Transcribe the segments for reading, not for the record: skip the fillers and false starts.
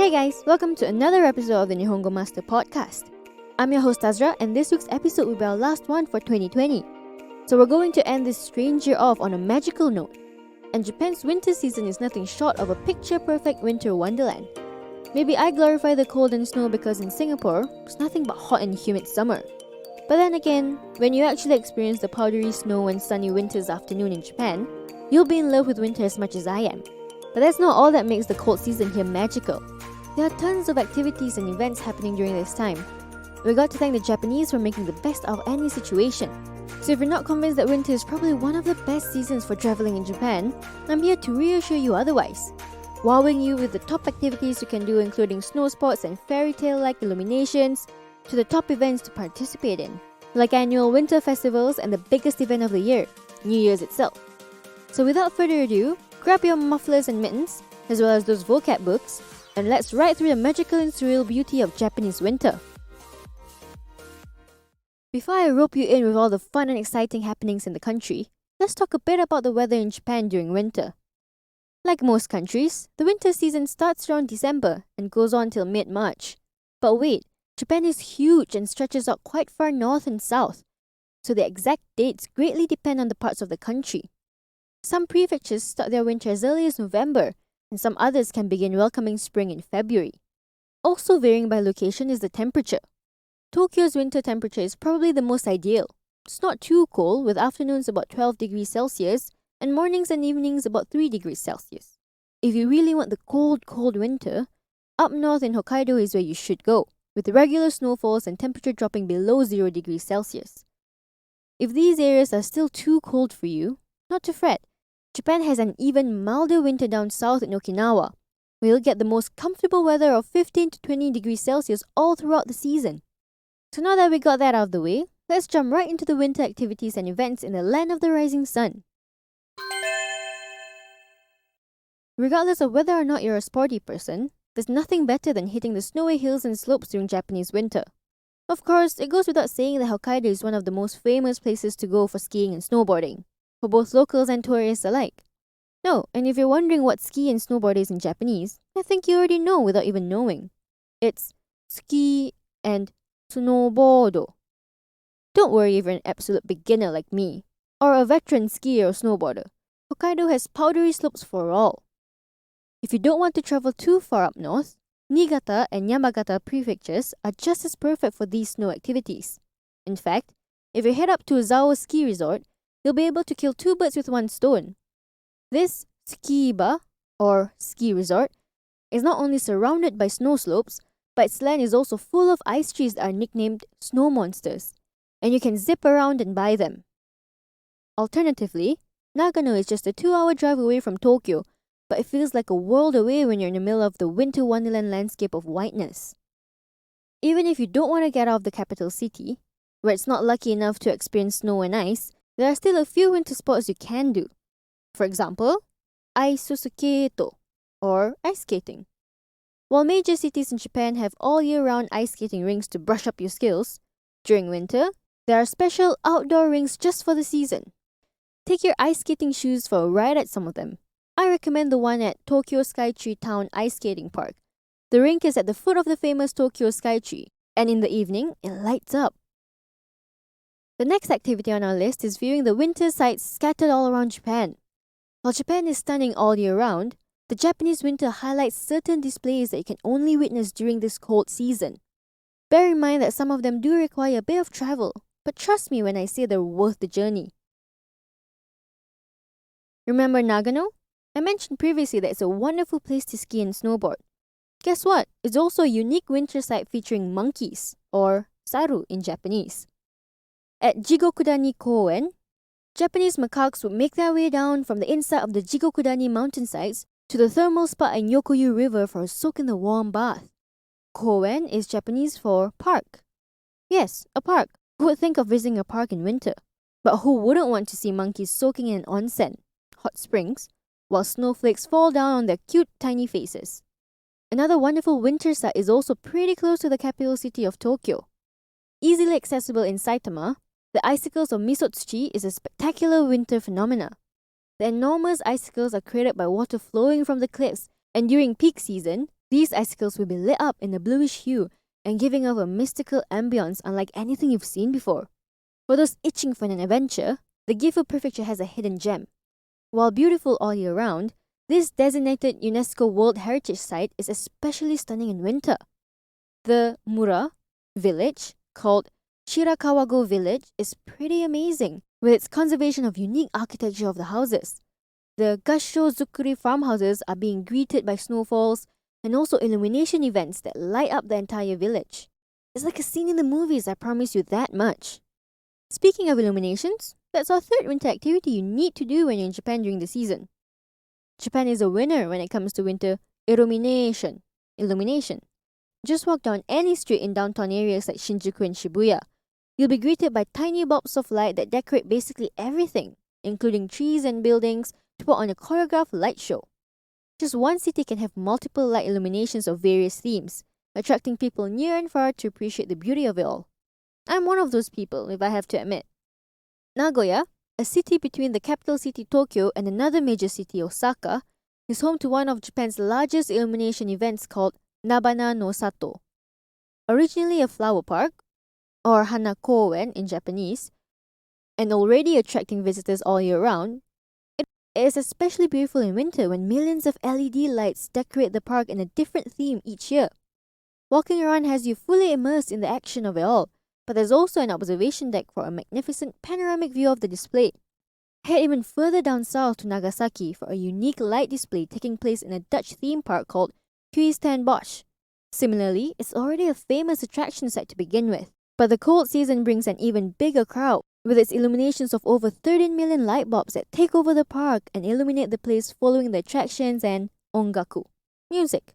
Hey guys, welcome to another episode of the Nihongo Master podcast. I'm your host Azra, and this week's episode will be our last one for 2020. So we're going to end this strange year off on a magical note. And Japan's winter season is nothing short of a picture-perfect winter wonderland. Maybe I glorify the cold and snow because in Singapore, it's nothing but hot and humid summer. But then again, when you actually experience the powdery snow and sunny winter's afternoon in Japan, you'll be in love with winter as much as I am. But that's not all that makes the cold season here magical. There are tons of activities and events happening during this time. We got to thank the Japanese for making the best out of any situation. So if you're not convinced that winter is probably one of the best seasons for travelling in Japan, I'm here to reassure you otherwise. Wowing you with the top activities you can do, including snow sports and fairy tale-like illuminations, to the top events to participate in, like annual winter festivals and the biggest event of the year, New Year's itself. So without further ado, grab your mufflers and mittens, as well as those vocab books, and let's ride through the magical and surreal beauty of Japanese winter. Before I rope you in with all the fun and exciting happenings in the country, let's talk a bit about the weather in Japan during winter. Like most countries, the winter season starts around December and goes on till mid-March. But wait, Japan is huge and stretches out quite far north and south, so the exact dates greatly depend on the parts of the country. Some prefectures start their winter as early as November, and some others can begin welcoming spring in February. Also varying by location is the temperature. Tokyo's winter temperature is probably the most ideal. It's not too cold, with afternoons about 12 degrees Celsius and mornings and evenings about 3 degrees Celsius. If you really want the cold winter, up north in Hokkaido is where you should go, with regular snowfalls and temperature dropping below 0 degrees Celsius. If these areas are still too cold for you, not to fret. Japan has an even milder winter down south in Okinawa, where you'll get the most comfortable weather of 15 to 20 degrees Celsius all throughout the season. So now that we got that out of the way, let's jump right into the winter activities and events in the land of the rising sun. Regardless of whether or not you're a sporty person, there's nothing better than hitting the snowy hills and slopes during Japanese winter. Of course, it goes without saying that Hokkaido is one of the most famous places to go for skiing and snowboarding, for both locals and tourists alike. No, and if you're wondering what ski and snowboard is in Japanese, I think you already know without even knowing. It's ski and snowboard. Don't worry if you're an absolute beginner like me, or a veteran skier or snowboarder. Hokkaido has powdery slopes for all. If you don't want to travel too far up north, Niigata and Yamagata prefectures are just as perfect for these snow activities. In fact, if you head up to Zao ski resort, you'll be able to kill two birds with one stone. This ski-ba, or ski resort, is not only surrounded by snow slopes, but its land is also full of ice trees that are nicknamed snow monsters, and you can zip around and buy them. Alternatively, Nagano is just a 2-hour drive away from Tokyo, but it feels like a world away when you're in the middle of the winter wonderland landscape of whiteness. Even if you don't want to get out of the capital city, where it's not lucky enough to experience snow and ice, there are still a few winter sports you can do. For example, ice susuketo, or ice skating. While major cities in Japan have all year-round ice skating rinks to brush up your skills, during winter, there are special outdoor rinks just for the season. Take your ice skating shoes for a ride at some of them. I recommend the one at Tokyo Skytree Town Ice Skating Park. The rink is at the foot of the famous Tokyo Skytree, and in the evening, it lights up. The next activity on our list is viewing the winter sights scattered all around Japan. While Japan is stunning all year round, the Japanese winter highlights certain displays that you can only witness during this cold season. Bear in mind that some of them do require a bit of travel, but trust me when I say they're worth the journey. Remember Nagano? I mentioned previously that it's a wonderful place to ski and snowboard. Guess what? It's also a unique winter site featuring monkeys, or saru in Japanese. At Jigokudani Koen, Japanese macaques would make their way down from the inside of the Jigokudani mountainsides to the thermal spa in Yokoyu River for a soak in the warm bath. Koen is Japanese for park. Yes, a park. Who would think of visiting a park in winter? But who wouldn't want to see monkeys soaking in an onsen, hot springs, while snowflakes fall down on their cute tiny faces? Another wonderful winter site is also pretty close to the capital city of Tokyo. Easily accessible in Saitama, the icicles of Misotsuchi is a spectacular winter phenomena. The enormous icicles are created by water flowing from the cliffs, and during peak season, These icicles will be lit up in a bluish hue and giving off a mystical ambience unlike anything you've seen before. For those itching for an adventure, the Gifu Prefecture has a hidden gem. While beautiful all year round, this designated UNESCO World Heritage Site is especially stunning in winter. The Mura village, called Shirakawago Village, is pretty amazing with its conservation of unique architecture of the houses. The Gasho Zukuri farmhouses are being greeted by snowfalls and also illumination events that light up the entire village. It's like a scene in the movies, I promise you that much. Speaking of illuminations, that's our third winter activity you need to do when you're in Japan during the season. Japan is a winner when it comes to winter illumination. Just walk down any street in downtown areas like Shinjuku and Shibuya. You'll be greeted by tiny bulbs of light that decorate basically everything, including trees and buildings, to put on a choreographed light show. Just one city can have multiple light illuminations of various themes, attracting people near and far to appreciate the beauty of it all. I'm one of those people, if I have to admit. Nagoya, a city between the capital city Tokyo and another major city Osaka, is home to one of Japan's largest illumination events called Nabana no Sato. Originally a flower park, or Hana Kouen in Japanese, and already attracting visitors all year round, it is especially beautiful in winter when millions of LED lights decorate the park in a different theme each year. Walking around has you fully immersed in the action of it all, but there's also an observation deck for a magnificent panoramic view of the display. Head even further down south to Nagasaki for a unique light display taking place in a Dutch theme park called Huis Bosch. Similarly, it's already a famous attraction site to begin with, but the cold season brings an even bigger crowd, with its illuminations of over 13 million light bulbs that take over the park and illuminate the place following the attractions and ongaku, music.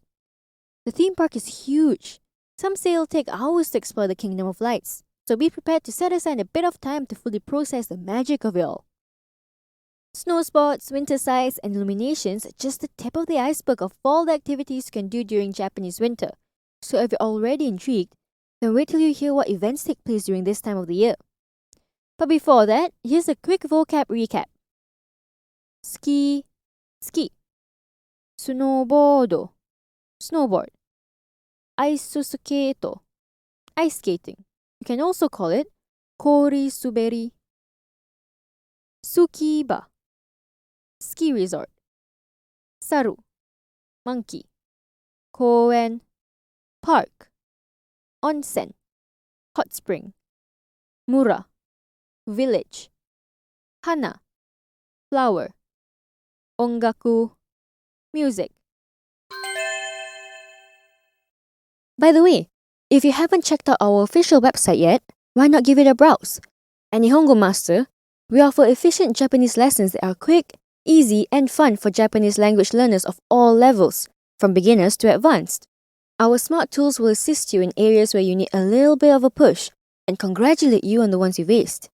The theme park is huge. Some say it'll take hours to explore the Kingdom of Lights, so be prepared to set aside a bit of time to fully process the magic of it all. Snow sports, winter sights, and illuminations are just the tip of the iceberg of all the activities you can do during Japanese winter. So if you're already intrigued, then wait till you hear what events take place during this time of the year. But before that, here's a quick vocab recap. Ski. Snowboard, snowboard. Ice skate, ice skating. You can also call it kori suberi. Tsukiba, ski resort. Saru, monkey. Kouen, park. Onsen, hot spring. Mura, village. Hana, flower. Ongaku, music. By the way, if you haven't checked out our official website yet, why not give it a browse? At Nihongo Master, we offer efficient Japanese lessons that are quick, easy, and fun for Japanese language learners of all levels, from beginners to advanced. Our smart tools will assist you in areas where you need a little bit of a push and congratulate you on the ones you've aced.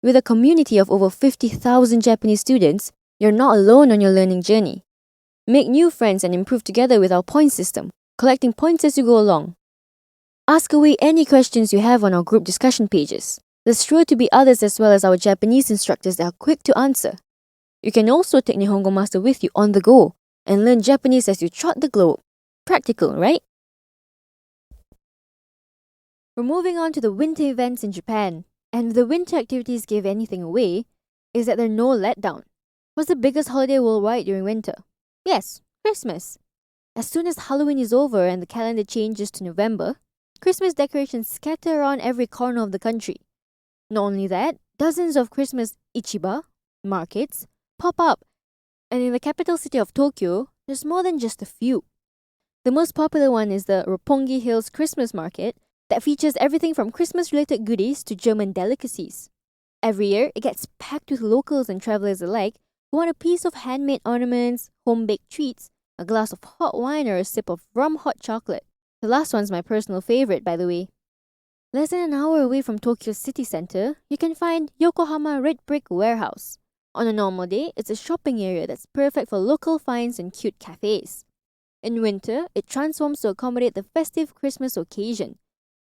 With a community of over 50,000 Japanese students, you're not alone on your learning journey. Make new friends and improve together with our point system, collecting points as you go along. Ask away any questions you have on our group discussion pages. There's sure to be others as well as our Japanese instructors that are quick to answer. You can also take Nihongo Master with you on the go and learn Japanese as you trot the globe. Practical, right? We're moving on to the winter events in Japan. And if the winter activities give anything away, is that there's no letdown. What's the biggest holiday worldwide during winter? Yes, Christmas. As soon as Halloween is over and the calendar changes to November, Christmas decorations scatter around every corner of the country. Not only that, dozens of Christmas ichiba, markets, pop up, and in the capital city of Tokyo, there's more than just a few. The most popular one is the Roppongi Hills Christmas Market that features everything from Christmas-related goodies to German delicacies. Every year, it gets packed with locals and travelers alike who want a piece of handmade ornaments, home-baked treats, a glass of hot wine, or a sip of rum-hot chocolate. The last one's my personal favorite, by the way. Less than an hour away from Tokyo's city center, you can find Yokohama Red Brick Warehouse. On a normal day, it's a shopping area that's perfect for local finds and cute cafes. In winter, it transforms to accommodate the festive Christmas occasion,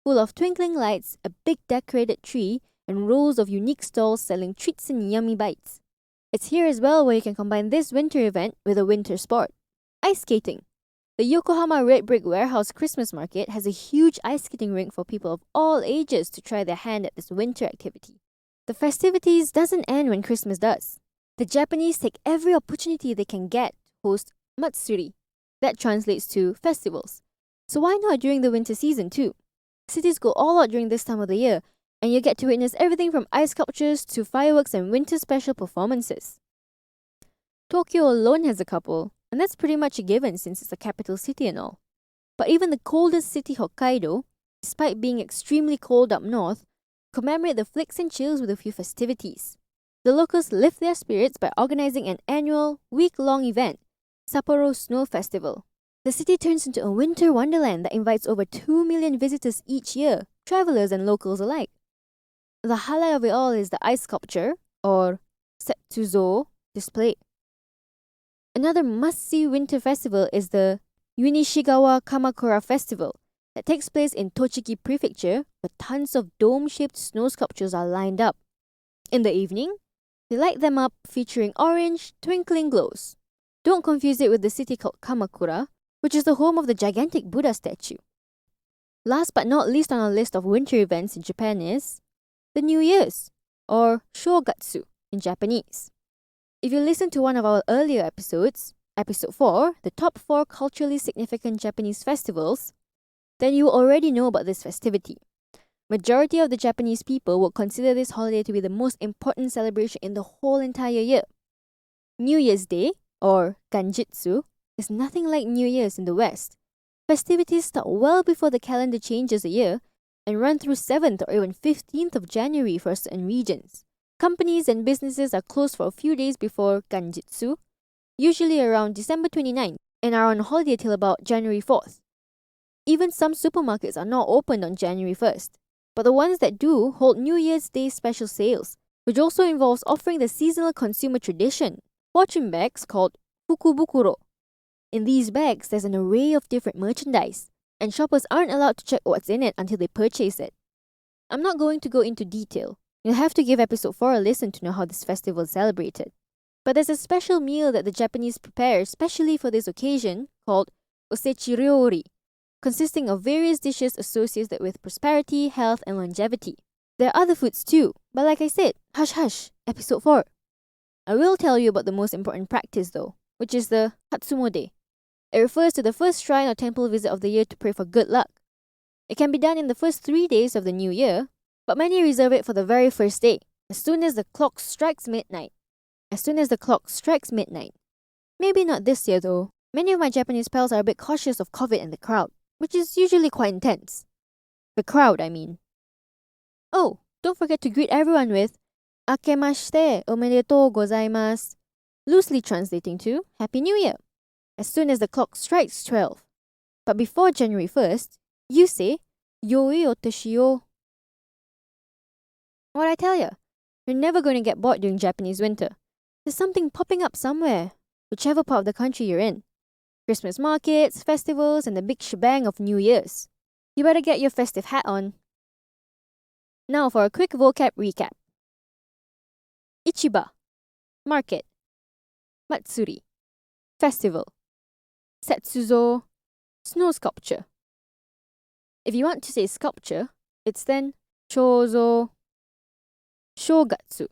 full of twinkling lights, a big decorated tree, and rows of unique stalls selling treats and yummy bites. It's here as well where you can combine this winter event with a winter sport, ice skating. The Yokohama Red Brick Warehouse Christmas Market has a huge ice skating rink for people of all ages to try their hand at this winter activity. The festivities doesn't end when Christmas does. The Japanese take every opportunity they can get to host matsuri. That translates to festivals. So why not during the winter season too? Cities go all out during this time of the year, and you get to witness everything from ice sculptures to fireworks and winter special performances. Tokyo alone has a couple, and that's pretty much a given since it's a capital city and all. But even the coldest city, Hokkaido, despite being extremely cold up north, commemorate the flicks and chills with a few festivities. The locals lift their spirits by organizing an annual, week-long event, Sapporo Snow Festival. The city turns into a winter wonderland that invites over 2 million visitors each year, travelers and locals alike. The highlight of it all is the ice sculpture, or setsuzo, display. Another must-see winter festival is the Unishigawa Kamakura Festival that takes place in Tochigi Prefecture, where tons of dome-shaped snow sculptures are lined up. In the evening, they light them up featuring orange, twinkling glows. Don't confuse it with the city called Kamakura, which is the home of the gigantic Buddha statue. Last but not least on our list of winter events in Japan is the New Year's, or Shogatsu in Japanese. If you listen to one of our earlier episodes, episode 4, the top 4 culturally significant Japanese festivals, then you already know about this festivity. Majority of the Japanese people would consider this holiday to be the most important celebration in the whole entire year. New Year's Day, or Ganjitsu, is nothing like New Year's in the West. Festivities start well before the calendar changes a year and run through 7th or even 15th of January for certain regions. Companies and businesses are closed for a few days before Ganjitsu, usually around December 29th, and are on holiday till about January 4th. Even some supermarkets are not opened on January 1st, but the ones that do hold New Year's Day special sales, which also involves offering the seasonal consumer tradition, fortune bags called fukubukuro. In these bags, there's an array of different merchandise, and shoppers aren't allowed to check what's in it until they purchase it. I'm not going to go into detail. You'll have to give episode 4 a listen to know how this festival is celebrated. But there's a special meal that the Japanese prepare especially for this occasion called osechi ryori, consisting of various dishes associated with prosperity, health, and longevity. There are other foods too, but like I said, hush hush, episode 4. I will tell you about the most important practice though, which is the Hatsumode. It refers to the first shrine or temple visit of the year to pray for good luck. It can be done in the first 3 days of the new year, but many reserve it for the very first day, as soon as the clock strikes midnight. Maybe not this year though. Many of my Japanese pals are a bit cautious of COVID and the crowd, which is usually quite intense. The crowd, I mean. Oh, don't forget to greet everyone with Akemashite omedetou gozaimasu, loosely translating to Happy New Year, as soon as the clock strikes 12. But before January 1st, you say Yoi otoshi yo. What I tell ya, you're never going to get bored during Japanese winter. There's something popping up somewhere, whichever part of the country you're in. Christmas markets, festivals, and the big shebang of New Year's. You better get your festive hat on. Now for a quick vocab recap. Ichiba, market. Matsuri, festival. Setsuzo, snow sculpture. If you want to say sculpture, it's then chozo. Shogatsu,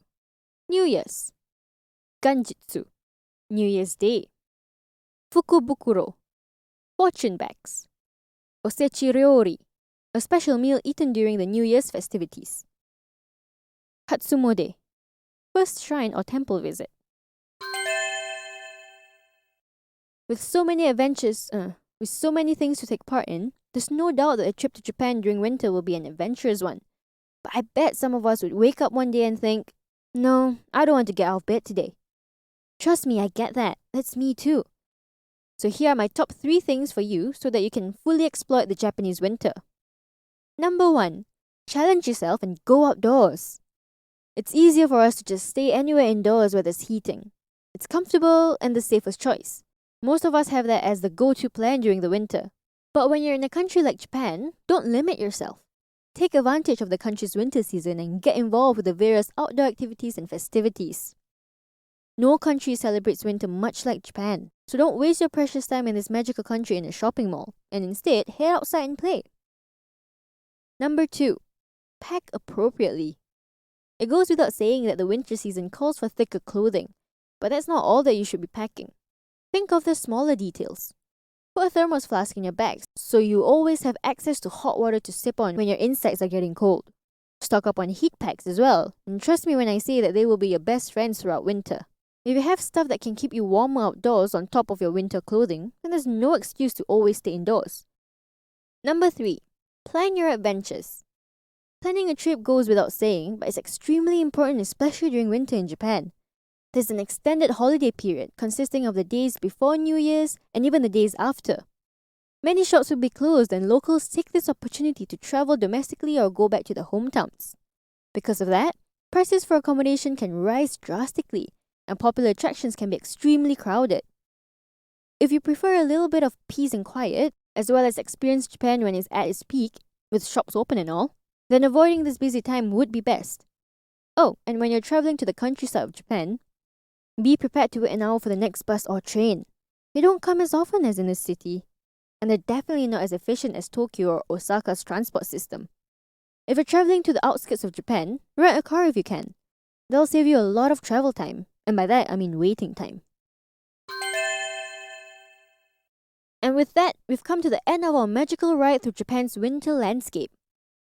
New Year's. Ganjitsu, New Year's Day. Fukubukuro, fortune bags. Osechi ryori, a special meal eaten during the New Year's festivities. Hatsumode, first shrine or temple visit. With so many things to take part in, there's no doubt that a trip to Japan during winter will be an adventurous one. But I bet some of us would wake up one day and think, no, I don't want to get out of bed today. Trust me, I get that. That's me too. So here are my top 3 things for you so that you can fully exploit the Japanese winter. Number 1, challenge yourself and go outdoors. It's easier for us to just stay anywhere indoors where there's heating. It's comfortable and the safest choice. Most of us have that as the go-to plan during the winter. But when you're in a country like Japan, don't limit yourself. Take advantage of the country's winter season and get involved with the various outdoor activities and festivities. No country celebrates winter much like Japan, so don't waste your precious time in this magical country in a shopping mall, and instead head outside and play. Number 2. Pack appropriately. It goes without saying that the winter season calls for thicker clothing, but that's not all that you should be packing. Think of the smaller details. Put a thermos flask in your bag so you always have access to hot water to sip on when your insides are getting cold. Stock up on heat packs as well, and trust me when I say that they will be your best friends throughout winter. If you have stuff that can keep you warmer outdoors on top of your winter clothing, then there's no excuse to always stay indoors. Number 3. Plan your adventures. Planning a trip goes without saying, but it's extremely important, especially during winter in Japan. There's an extended holiday period consisting of the days before New Year's and even the days after. Many shops will be closed, and locals take this opportunity to travel domestically or go back to their hometowns. Because of that, prices for accommodation can rise drastically, and popular attractions can be extremely crowded. If you prefer a little bit of peace and quiet, as well as experience Japan when it's at its peak, with shops open and all, then avoiding this busy time would be best. Oh, and when you're traveling to the countryside of Japan, be prepared to wait an hour for the next bus or train. They don't come as often as in the city, and they're definitely not as efficient as Tokyo or Osaka's transport system. If you're traveling to the outskirts of Japan, rent a car if you can. They'll save you a lot of travel time, and by that I mean waiting time. And with that, we've come to the end of our magical ride through Japan's winter landscape.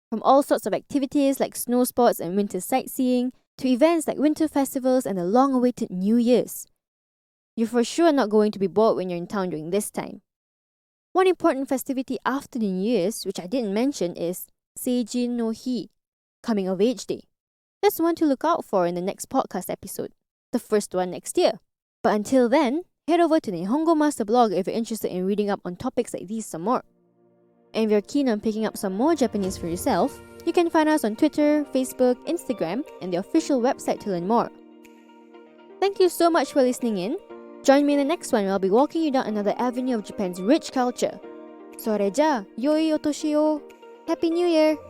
From all sorts of activities like snow sports and winter sightseeing, to events like winter festivals and the long-awaited New Year's. You're for sure not going to be bored when you're in town during this time. One important festivity after the New Year's, which I didn't mention, is Seijin no Hi, Coming of Age Day. That's one to look out for in the next podcast episode, the first one next year. But until then, head over to the Nihongo Master blog if you're interested in reading up on topics like these some more. And if you're keen on picking up some more Japanese for yourself, you can find us on Twitter, Facebook, Instagram, and the official website to learn more. Thank you so much for listening in. Join me in the next one where I'll be walking you down another avenue of Japan's rich culture. それじゃあ、良いお年を。Happy New Year!